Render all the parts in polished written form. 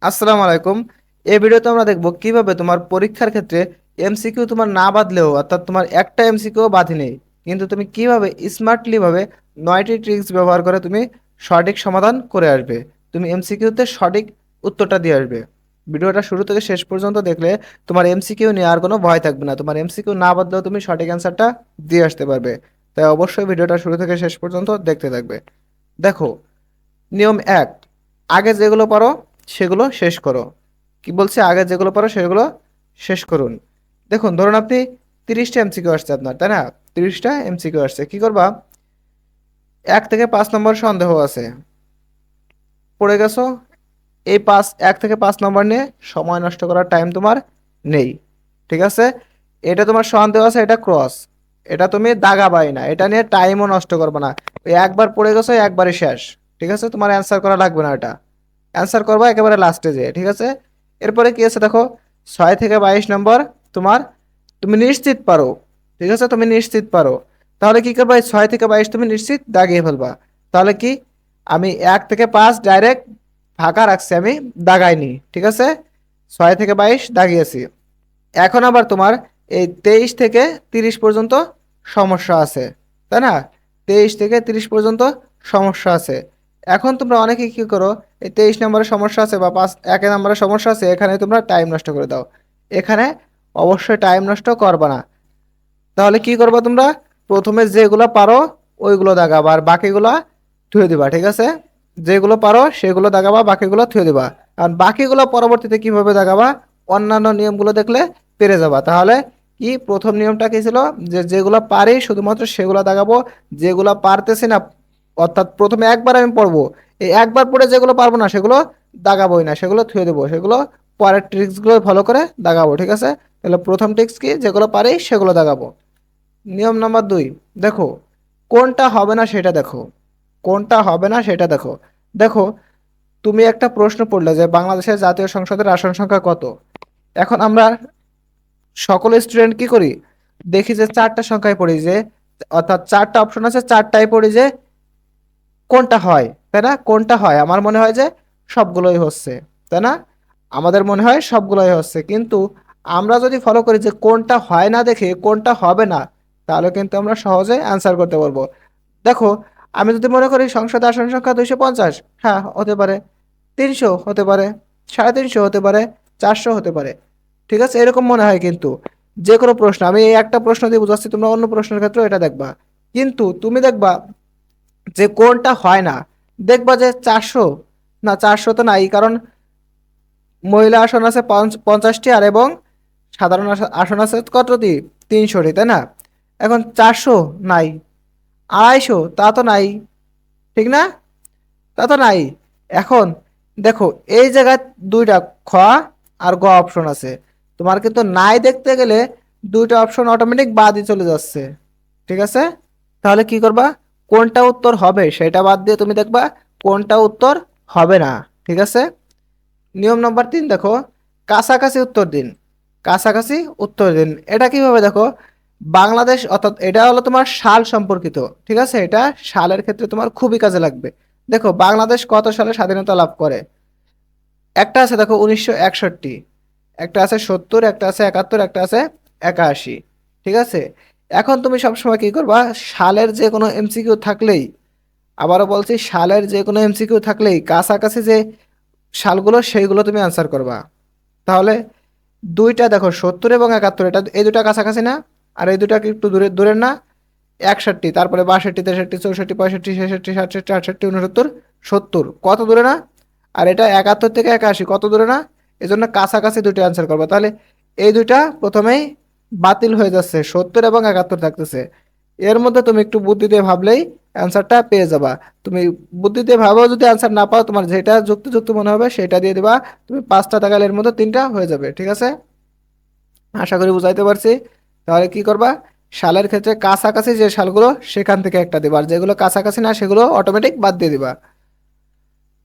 আসসালামু আলাইকুম। এই ভিডিওতে আমরা দেখব কিভাবে তোমার পরীক্ষার ক্ষেত্রে এমসিকিউ তোমার না বাদলেও অর্থাৎ তোমার একটা এমসিকিউ বাদ নেই, কিন্তু তুমি কিভাবে স্মার্টলি ভাবে 9টি ট্রিক্স ব্যবহার করে তুমি সঠিক সমাধান করে আসবে, তুমি এমসিকিউতে সঠিক উত্তরটা দিয়ে আসবে। ভিডিওটা শুরু থেকে শেষ পর্যন্ত দেখলে তোমার এমসিকিউ নিয়ে আর কোনো ভয় থাকবে না, তোমার এমসিকিউ না বাদলেও তুমি সঠিক অ্যান্সারটা দিয়ে আসতে পারবে। তাই অবশ্যই ভিডিওটা শুরু থেকে শেষ পর্যন্ত দেখতে থাকবে। দেখো, নিয়ম 1, আগে যেগুলো পারো সেগুলো শেষ করো। কি বলছে? আগে যেগুলো পারো সেগুলো শেষ করুন। দেখুন, ধরুন আপনি 30টা এমসিকিউ আসছে আপনার, তাই না? 30টা এমসিকিউ আসছে, কি করবা? 1 থেকে 5 নম্বর সন্দেহ আছে, পড়ে গেছো। এই 1 থেকে 5 নম্বর নিয়ে সময় নষ্ট করার টাইম তোমার নেই। ঠিক আছে? এটা তোমার সন্দেহ আছে, এটা ক্রস, এটা তুমি দাগাবাই না, এটা নিয়ে টাইমও নষ্ট করবে না। ওই একবার পড়ে গেছো, একবারই শেষ। ঠিক আছে? তোমার অ্যান্সার করা লাগবে না, এটা অ্যান্সার করবা একেবারে লাস্টে যেয়ে। ঠিক আছে? এরপরে কি আছে দেখো, 6 থেকে 22 নম্বর তোমার, তুমি নিশ্চিত পারো। ঠিক আছে? তুমি নিশ্চিত পারো, তাহলে কি করবা? এই 6 থেকে 22 তুমি নিশ্চিত দাগিয়ে ফেলবা। তাহলে কি, আমি 1 থেকে 5 ডাইরেক্ট ফাঁকা রাখছি, আমি দাগাইনি। ঠিক আছে? 6 থেকে 22 দাগিয়েছি। এখন আবার তোমার এই 23 থেকে 30 পর্যন্ত সমস্যা আছে, তাই না? 23 থেকে 30 পর্যন্ত সমস্যা আছে। এখন তোমরা অনেকে কি করো, এই 23 নম্বরের সমস্যা আছে বা 1 নম্বরের সমস্যা আছে, এখানে তোমরা টাইম নষ্ট করে দাও। এখানে অবশ্যই টাইম নষ্ট করবা না। তাহলে কি করবা তোমরা? প্রথমে যেগুলো পারো ওইগুলো দাগাবা, আর বাকিগুলা থুয়ে দিবা। ঠিক আছে? যেগুলো পারো সেগুলো দাগাবা, বাকিগুলো থুয়ে দিবা। আর বাকিগুলো পরবর্তীতে কিভাবে দাগাবা, অন্যান্য নিয়মগুলো দেখলে পেরে যাবা। তাহলে কি, প্রথম নিয়মটা কি ছিল, যে যেগুলো পারি শুধুমাত্র সেগুলো দাগাবো, যেগুলো পারতেছি না, অর্থাৎ প্রথমে একবার আমি পড়বো, এই একবার পড়ে যেগুলো পারবো না সেগুলো দাগাবোই না, সেগুলো থুয়ে দেবো, সেগুলো পরের ট্রিক্সগুলো ফলো করে দাগাবো। ঠিক আছে? তাহলে প্রথম ট্রিক্স কি, যেগুলো পারি সেগুলো দাগাবো। নিয়ম নাম্বার 2, দেখো কোনটা হবে না সেটা দেখো, কোনটা হবে না সেটা দেখো। দেখো, তুমি একটা প্রশ্ন পড়লে যে বাংলাদেশের জাতীয় সংসদের আসন সংখ্যা কত। এখন আমরা সকল স্টুডেন্ট কি করি, দেখি যে 4টা সংখ্যায় পড়ি, যে অর্থাৎ 4টা অপশন আছে, 4টাই পড়ি যে কোনটা হয়, তাই না? কোনটা হয়, আমার মনে হয় যে সবগুলোই হচ্ছে, তাই না? আমাদের মনে হয় সবগুলোই হচ্ছে, কিন্তু আমরা যদি ফলো করি যে কোনটা হয় না দেখে কোনটা হবে না, তাহলে কিন্তু আমরা সহজে অ্যান্সার করতে পারবো। দেখো, আমি যদি মনে করি সংসদ আসন সংখ্যা 250, হ্যাঁ হতে পারে, 300 হতে পারে, 350 হতে পারে, 400 হতে পারে। ঠিক আছে? এরকম মনে হয়, কিন্তু যে কোনো প্রশ্ন, আমি এই একটা প্রশ্ন দিয়ে বুঝাচ্ছি, তোমরা অন্য প্রশ্নের ক্ষেত্রে এটা দেখবা। কিন্তু তুমি দেখবা যে কোনটা হয় না, দেখবা যে 400, না 400 তো নাই, কারণ মহিলা আসন আছে 50টি, আর এবং সাধারণ আসন আছে কতটি, 300টি, তাই না? এখন 400 নাই, 250 তা তো নাই, ঠিক না? তা তো নাই। এখন দেখো, এই জায়গায় দুইটা খ আর গ অপশন আছে, তোমার কিন্তু নাই দেখতে গেলে দুইটা অপশন অটোমেটিক বাদই চলে যাচ্ছে। ঠিক আছে? তাহলে কি করবা, কোনটা উত্তর হবে সেটা বাদ দিয়ে তুমি দেখবা কোনটা উত্তর হবে না। ঠিক আছে? নিয়ম নাম্বার 3, দেখো কাছাকাছি উত্তর দিন। কাছাকাছি উত্তর দিন, এটা কিভাবে দেখো, বাংলাদেশ, অর্থাৎ এটা হলো তোমার সাল সম্পর্কিত। ঠিক আছে? এটা সালের ক্ষেত্রে তোমার খুবই কাজে লাগবে। দেখো, বাংলাদেশ কত সালে স্বাধীনতা লাভ করে? একটা আছে দেখো 1961, একটা আছে 70, একটা আছে 71, একটা আছে 81। ঠিক আছে? এখন তুমি সবসময় কি করবা, সালের যে কোনো এমসিকিউ থাকলেই, আবারও বলছি, সালের যে কোনো এমসিকিউ থাকলেই কাছাকাছি যে সালগুলো সেইগুলো তুমি আনসার করবা। তাহলে দুইটা দেখো, 70 এবং 71, এটা এই দুটা কাছাকাছি না? আর এই দুটা কি একটু দূরে দূরের না? 61, তারপরে 62, 63, 64, 65, 66, 67, 68, 69, 70, কত দূরে না? আর এটা 71 থেকে 81, কত দূরে না? এই জন্য কাছাকাছি দুটো অ্যান্সার করবা। তাহলে এই দুইটা প্রথমেই বাতিল হয়ে যাচ্ছে, 70 এবং 71 থাকতেছে। এর মধ্যে তুমি একটু বুদ্ধি দিয়ে ভাবলেই অ্যান্সারটা পেয়ে যাবা। তুমি বুদ্ধি দিয়ে ভাবেও যদি অ্যান্সার না পাও, তোমার যেটা যুক্তিযুক্ত মনে হবে সেটা দিয়ে দিবা, তুমি 5টা দাগালের এর মধ্যে 3টা হয়ে যাবে। ঠিক আছে? আশা করি বুঝাইতে পারছি। তাহলে কি করবা, সালের ক্ষেত্রে কাছাকাছি যে সালগুলো সেখান থেকে একটা দিবা, আর যেগুলো কাছাকাছি না সেগুলো অটোমেটিক বাদ দিয়ে দিবা।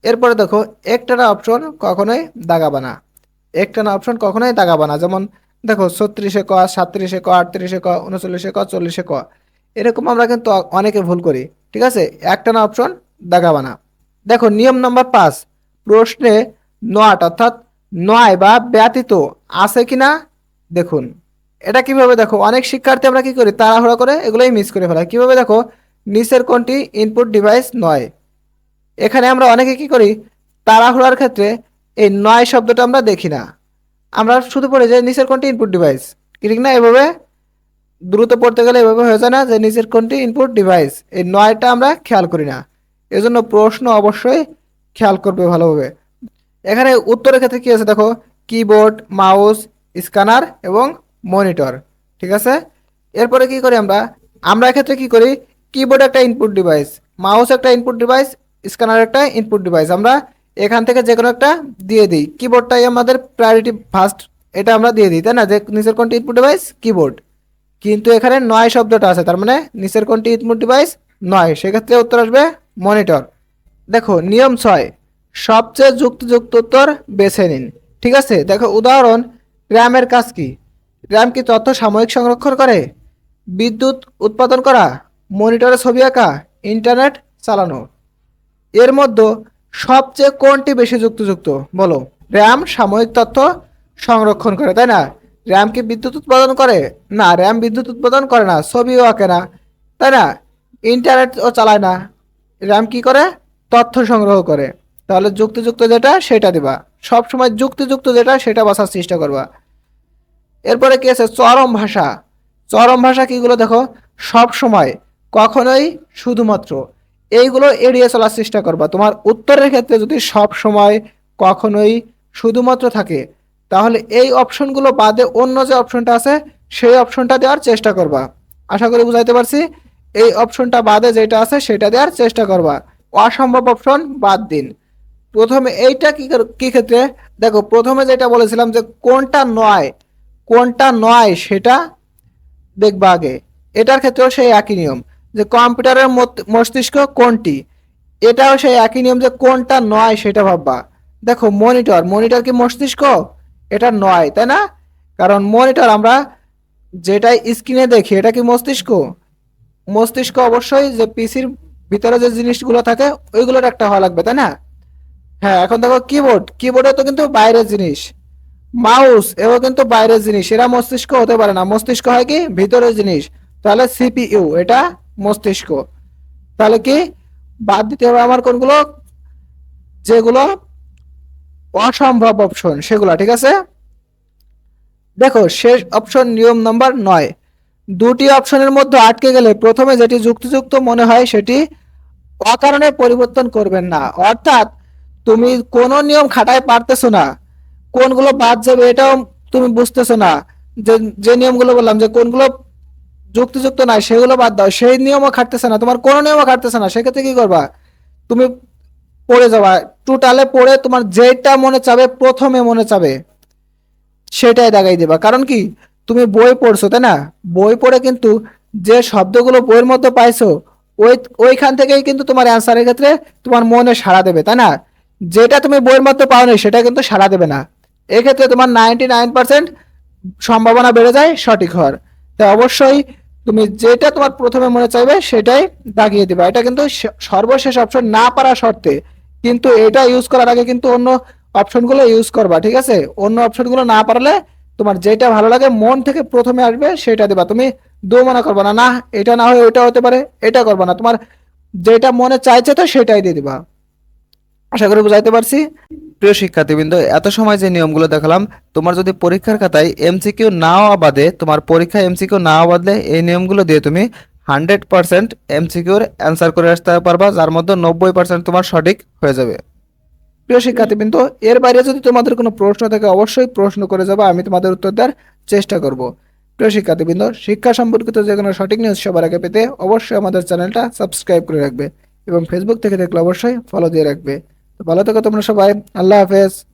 এরপরে দেখো, একটানা অপশন কখনোই দাগাবা না। একটানা অপশন কখনোই দাগাবা না, যেমন দেখো 36-এ ক, 37-এ ক, 38-এ ক, 39-এ ক, 40-এ ক, এরকম আমরা কিন্তু অনেকে ভুল করি। ঠিক আছে? একটানা অপশন দাগাবা না। দেখো নিয়ম নাম্বার 5, প্রশ্নে নট অর্থাৎ নয় বা ব্যতীত আছে কিনা দেখুন। এটা কিভাবে দেখো, অনেক শিক্ষার্থী আমরা কি করি তাড়াহুড়া করে এগুলোই মিস করে ফেলা। কিভাবে দেখো, নিচের কোনটি ইনপুট ডিভাইস নয়, এখানে আমরা অনেকে কি করি তাড়াহুড়ার ক্ষেত্রে এই নয় শব্দটা আমরা দেখি না, আমরা শুধু পড়ি যে নিচের কোনটি ইনপুট ডিভাইস, ঠিক না? এভাবে দ্রুত পড়তে গেলে এভাবে হয়ে যায় না যে নিচের কোনটি ইনপুট ডিভাইস, এই নয়টা আমরা খেয়াল করি না। এজন্য প্রশ্ন অবশ্যই খেয়াল করবে ভালোভাবে। এখানে উত্তরের ক্ষেত্রে কি আছে দেখো, কিবোর্ড, মাউস, স্ক্যানার এবং মনিটর, ঠিক আছে। এরপরে কি করি আমরা, আমরা এক্ষেত্রে কি করি, কিবোর্ড একটা ইনপুট ডিভাইস, মাউস একটা ইনপুট ডিভাইস, স্ক্যানার একটা ইনপুট ডিভাইস, আমরা এখান থেকে যে কোনো একটা দিয়ে দিই। কিবোর্ডটাই আমাদের প্রায়োরিটি ফার্স্ট, এটা আমরা দিয়ে দিই, তাই না? যে নিচের কোনটি ইনপুট ডিভাইস, কিবোর্ড। কিন্তু এখানে নয় শব্দটা আছে, তার মানে নিচের কোনটি ইনপুট ডিভাইস নয়, সেক্ষেত্রে উত্তর আসবে মনিটর। দেখো নিয়ম 6, সবচেয়ে যুক্তিযুক্ত উত্তর বেছে নিন, ঠিক আছে। দেখো উদাহরণ, র্যামের কাজ কি? র্যাম কি তথ্য সাময়িক সংরক্ষণ করে, বিদ্যুৎ উৎপাদন করা, মনিটরে ছবি আঁকা, ইন্টারনেট চালানো? এর মধ্যে সবচেয়ে কোনটি বেশি যুক্তিযুক্ত বলো? র্যাম সাময়িক তথ্য সংরক্ষণ করে, তাই না? র্যাম কি বিদ্যুৎ উৎপাদন করে? না, র্যাম বিদ্যুৎ উৎপাদন করে না, ছবিও আঁকে না, তাই না? ইন্টারনেটও চালায় না। র্যাম কি করে? তথ্য সংগ্রহ করে। তাহলে যুক্তিযুক্ত যেটা সেটা দিবা, সব সময় যুক্তিযুক্ত যেটা সেটা বাছার চেষ্টা করবা। এরপরে কি আছে, চরম ভাষা। চরম ভাষা কিগুলো দেখো, সব সময়, কখনোই, শুধুমাত্র, এইগুলো এড়িয়ে চলার চেষ্টা করবা। তোমার উত্তরের ক্ষেত্রে যদি সব সময়, কখনোই, শুধুমাত্র থাকে, তাহলে এই অপশনগুলো বাদে অন্য যে অপশনটা আছে সেই অপশনটা দেওয়ার চেষ্টা করবা। আশা করি বুঝাইতে পারছি। এই অপশনটা বাদে যেটা আছে সেটা দেওয়ার চেষ্টা করবা, অসম্ভব অপশন বাদ দিন। প্রথমে এইটা কি ক্ষেত্রে দেখো, প্রথমে যেটা বলেছিলাম যে কোনটা নয়, কোনটা নয় সেটা দেখবা আগে। এটার ক্ষেত্রেও সেই একই নিয়ম, যে কম্পিউটারের মস্তিষ্ক কোনটি, এটাও সেই একই নিয়ম যে কোনটা নয় সেটা ভাববা। দেখো মনিটর, মনিটর কি মস্তিষ্ক? এটা নয়, তাই না? কারণ মনিটর আমরা যেটাই স্ক্রিনে দেখি এটা কি মস্তিষ্ক? মস্তিষ্ক অবশ্যই যে পিসির ভিতরে যে জিনিসগুলো থাকে ওইগুলোর একটা হওয়া লাগবে, তাই না? হ্যাঁ, এখন দেখো কিবোর্ড, কিবোর্ডে তো কিন্তু বাইরের জিনিস, মাউস এও কিন্তু বাইরের জিনিস, এরা মস্তিষ্ক হতে পারে না, মস্তিষ্ক হয় কি ভিতরের জিনিস। তাহলে সিপিইউ এটা মস্তিষ্ক। তাহলে কি বাদ দিতে হবে আমার কোনগুলো, যেগুলো অসম্ভব অপশন সেগুলো, ঠিক আছে। দেখো শেষ অপশন, নিয়ম নাম্বার 9, দুটি অপশনের মধ্যে আটকে গেলে প্রথমে যেটি যুক্তিযুক্ত মনে হয় সেটি অকারণে পরিবর্তন করবেন না। অর্থাৎ তুমি কোন নিয়ম খাটায় পারতেছো না, কোনগুলো বাদ যাবে এটাও তুমি বুঝতেছো না, যে যে নিয়মগুলো বললাম যে কোনগুলো যুক্তিযুক্ত নয় সেগুলো বাদ দাও, সেই নিয়মও খাটতেছে না, তোমার কোনো নিয়মও খাটতেছে না, সেক্ষেত্রে কি করবা, তুমি পড়ে যাবা, টোটালে পড়ে তোমার যেটা মনে চাবে প্রথমে মনে চাবে সেটাই দাগাই দেবা। কারণ কি, তুমি বই পড়ছো, তাই না? বই পড়ে কিন্তু যে শব্দগুলো বইয়ের মধ্যে পাইছো ওই ওইখান থেকেই কিন্তু তোমার অ্যান্সারের ক্ষেত্রে তোমার মনে সাড়া দেবে, তাই না? যেটা তুমি বইয়ের মধ্যে পাওনি সেটা কিন্তু সাড়া দেবে না। এক্ষেত্রে তোমার 99% সম্ভাবনা বেড়ে যায় সঠিক হওয়ার। তাই অবশ্যই তুমি যেটা তোমার প্রথমে মনে চাইবে সেটাই দাগিয়ে দিবা। এটা কিন্তু সর্বশেষ অপশন না পারা শর্তে, কিন্তু এটা ইউজ করার আগে কিন্তু অন্য অপশনগুলো ইউজ করবা, ঠিক আছে? অন্য অপশনগুলো না পারলে তোমার যেটা ভালো লাগে মন থেকে প্রথমে আসবে সেটা দিবা, তুমি দো মনে করবা না, না এটা না হয় ওইটা হতে পারে, এটা করবা না, তোমার যেটা মনে চাইছে তো সেটাই দিয়ে দিবা। আশা করি বুঝাইতে পারছি। প্রিয় শিক্ষার্থীবৃন্দ, এত সময় যে নিয়মগুলো দেখালাম, তোমার যদি পরীক্ষার খাতায় এমসিকিউ নাও বাদে, তোমার পরীক্ষা এমসিকিউ নাও বাদলে এই নিয়মগুলো দিয়ে তুমি 100% এমসিকিউর অ্যান্সার করে আসতে পারবা, যার মধ্যে 90% তোমার সঠিক হয়ে যাবে। প্রিয় শিক্ষার্থীবৃন্দ, এর বাইরে যদি তোমাদের কোনো প্রশ্ন থাকে অবশ্যই প্রশ্ন করে যাবে, আমি তোমাদের উত্তর দেওয়ার চেষ্টা করব। প্রিয় শিক্ষার্থীবৃন্দ, শিক্ষা সম্পর্কিত যে কোনো সঠিক নিউজ সবার আগে পেতে অবশ্যই আমাদের চ্যানেলটা সাবস্ক্রাইব করে রাখবে এবং ফেসবুক থেকে দেখলে অবশ্যই ফলো দিয়ে রাখবে। তো ভালো থেকো তোমরা সবাই, আল্লাহ হাফেজ।